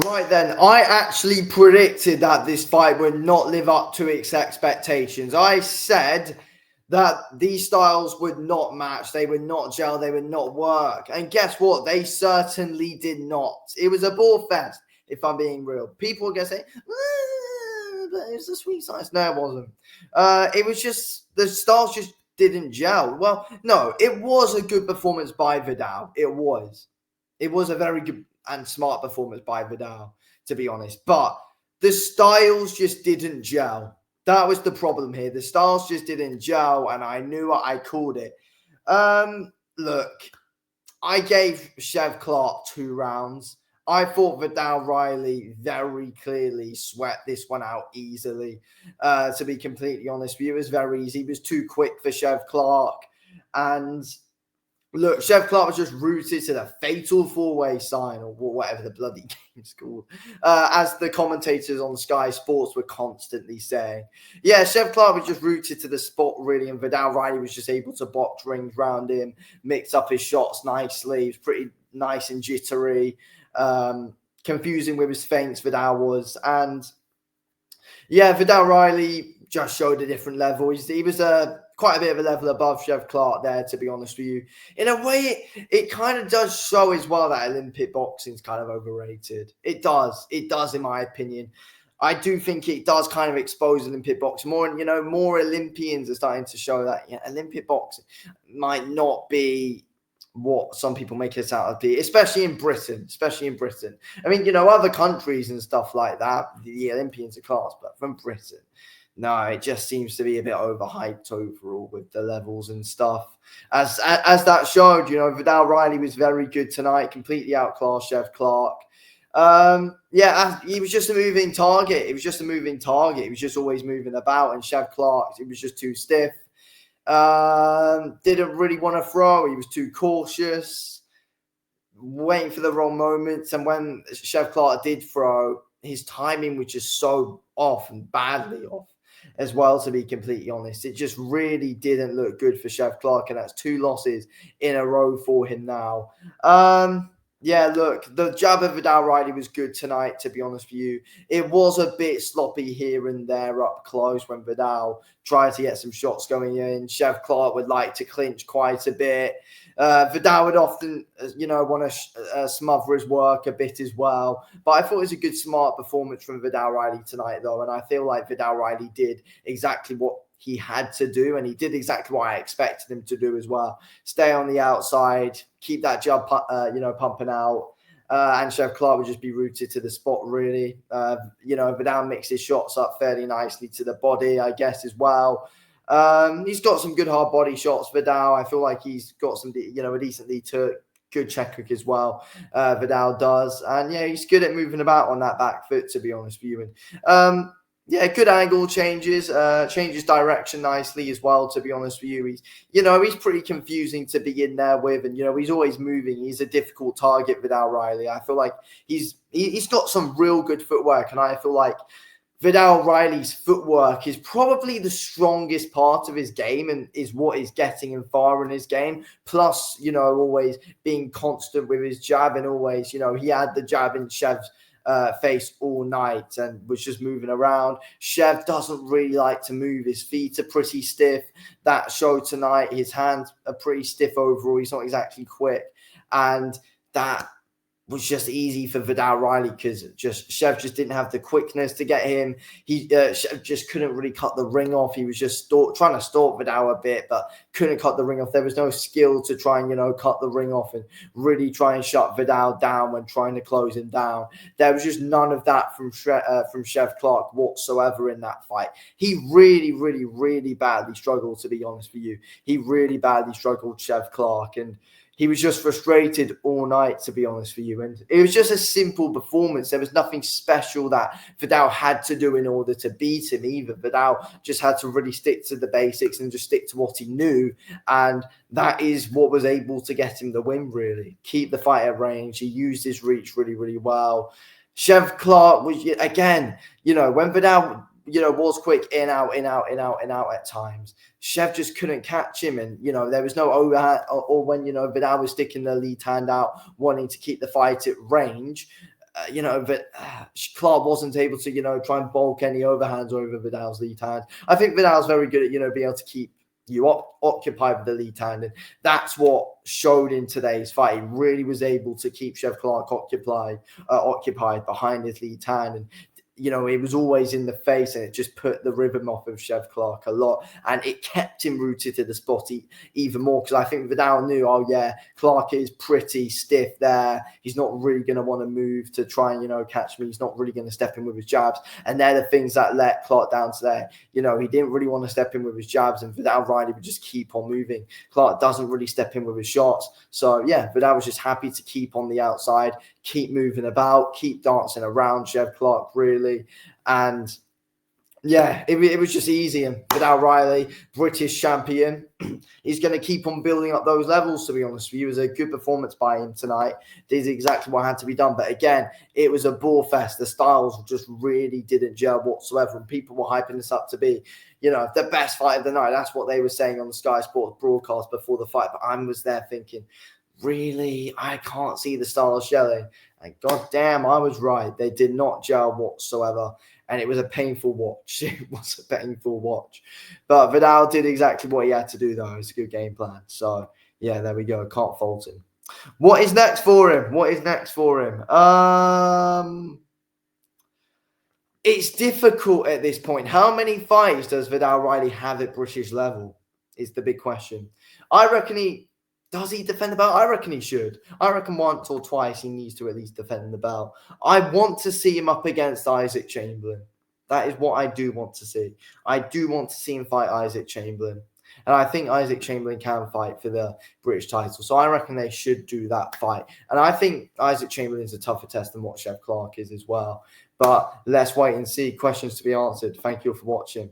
Right then, I actually predicted that this fight would not live up to its expectations. I said that these styles would not match, they would not gel, they would not work. And guess what? They certainly did not. It was a ball fest, if I'm being real. People are going to say, but it was a sweet science. No, it wasn't. It was just, the styles just didn't gel. Well, no, it was a good performance by Viddal. It was. It was a very good and smart performance by Viddal, to be honest. But the styles just didn't gel. That was the problem here. The styles just didn't gel, and I knew it. I called it. Look, I gave Chev Clarke 2 rounds. I thought Viddal Riley very clearly sweat this one out easily. To be completely honest with you, it was very easy. He was too quick for Chev Clarke. And look, Chev Clarke was just rooted to the fatal 4-way sign, or whatever the bloody game's called, as the commentators on Sky Sports were constantly saying. Yeah, Chev Clarke was just rooted to the spot, really, and Viddal Riley was just able to box rings round him, mix up his shots nicely. He was pretty nice and jittery, confusing with his feints, Viddal was. And yeah, Viddal Riley just showed a different level. He was quite a bit of a level above Chev Clarke there, to be honest with you. In a way, it kind of does show as well that Olympic boxing is kind of overrated. It does, in my opinion. I do think it does kind of expose Olympic boxing more, and more Olympians are starting to show that Olympic boxing might not be what some people make it out to be, especially in Britain. I mean, other countries and stuff like that, the Olympians are class, but from Britain, no, it just seems to be a bit overhyped overall with the levels and stuff. As that showed, Viddal Riley was very good tonight, completely outclassed Chev Clarke. He was just a moving target. He was just always moving about, and Chev Clarke, it was just too stiff. Didn't really want to throw. He was too cautious, waiting for the wrong moments. And when Chev Clarke did throw, his timing was just so off and badly off as well, to be completely honest. It just really didn't look good for Chev Clarke, and that's 2 losses in a row for him now. Yeah, look, the jab of Viddal Riley was good tonight, to be honest with you. It was a bit sloppy here and there up close when Viddal tried to get some shots going in. Chev Clarke would like to clinch quite a bit. Viddal would often, want to smother his work a bit as well. But I thought it was a good, smart performance from Viddal Riley tonight, though. And I feel like Viddal Riley did exactly what he had to do, and he did exactly what I expected him to do as well. Stay on the outside, keep that jab, pumping out, and Chev Clarke would just be rooted to the spot, really. Viddal mixed his shots up fairly nicely to the body, I guess, as well. He's got some good hard body shots, Viddal. I feel like he's got some, a decently good check hook as well. Viddal does, and he's good at moving about on that back foot, to be honest with you. And good angle changes direction nicely as well, to be honest with you. He's pretty confusing to be in there with, and he's always moving. He's a difficult target, Viddal Riley. I feel like he's got some real good footwork, and I feel like Viddal Riley's footwork is probably the strongest part of his game, and is what is getting him far in his game. Plus, always being constant with his jab, and always, he had the jab in Chev's face all night and was just moving around. Chev doesn't really like to move. His feet are pretty stiff. That showed tonight. His hands are pretty stiff overall. He's not exactly quick. And that was just easy for Viddal Riley, because Chev just didn't have the quickness to get him. Chev just couldn't really cut the ring off. He was just trying to stalk Viddal a bit, but couldn't cut the ring off. There was no skill to try and cut the ring off and really try and shut Viddal down when trying to close him down. There was just none of that from Chev Clarke whatsoever in that fight. He really, really, really badly struggled, to be honest with you. He really badly struggled, Chev Clarke, and he was just frustrated all night, to be honest with you. And it was just a simple performance. There was nothing special that Viddal had to do in order to beat him either. Viddal just had to really stick to the basics and just stick to what he knew. And that is what was able to get him the win, really. Keep the fight at range. He used his reach really, really well. Chev Clarke was, again, when Viddal was quick in, out at times, Chev just couldn't catch him. And, there was no overhand, or when, Viddal was sticking the lead hand out, wanting to keep the fight at range, that Clarke wasn't able to, try and bulk any overhands over Viddal's lead hand. I think Viddal's very good at, being able to keep you occupied with the lead hand. And that's what showed in today's fight. He really was able to keep Chev Clarke occupied behind his lead hand. And it was always in the face, and it just put the rhythm off of Chev Clarke a lot, and it kept him rooted to the spot even more, because I think Viddal knew, oh yeah, Clarke is pretty stiff there. He's not really going to want to move to try and, catch me. He's not really going to step in with his jabs, and they're the things that let Clarke down today. He didn't really want to step in with his jabs, and Viddal Riley would just keep on moving. Clarke doesn't really step in with his shots. So yeah, Viddal was just happy to keep on the outside, keep moving about, keep dancing around Chev Clarke, really. And yeah, it was just easy. And Viddal Riley, British champion, he's going to keep on building up those levels, to be honest with you. It was a good performance by him tonight. Did exactly what had to be done. But again, it was a BOREFEST. The styles just really didn't gel whatsoever. And people were hyping this up to be, the best fight of the night. That's what they were saying on the Sky Sports broadcast before the fight. But I was there thinking, really, I can't see the styles gelling. And goddamn, I was right. They did not gel whatsoever. And it was a painful watch. It was a painful watch. But Viddal did exactly what he had to do, though. It was a good game plan. So, yeah, there we go. Can't fault him. What is next for him? It's difficult at this point. How many fights does Viddal Riley have at British level is the big question. I reckon does he defend the belt? I reckon he should. I reckon once or twice he needs to at least defend the belt. I want to see him up against Isaac Chamberlain. That is what I do want to see. I do want to see him fight Isaac Chamberlain. And I think Isaac Chamberlain can fight for the British title. So I reckon they should do that fight. And I think Isaac Chamberlain is a tougher test than what Chev Clarke is as well. But let's wait and see. Questions to be answered. Thank you for watching.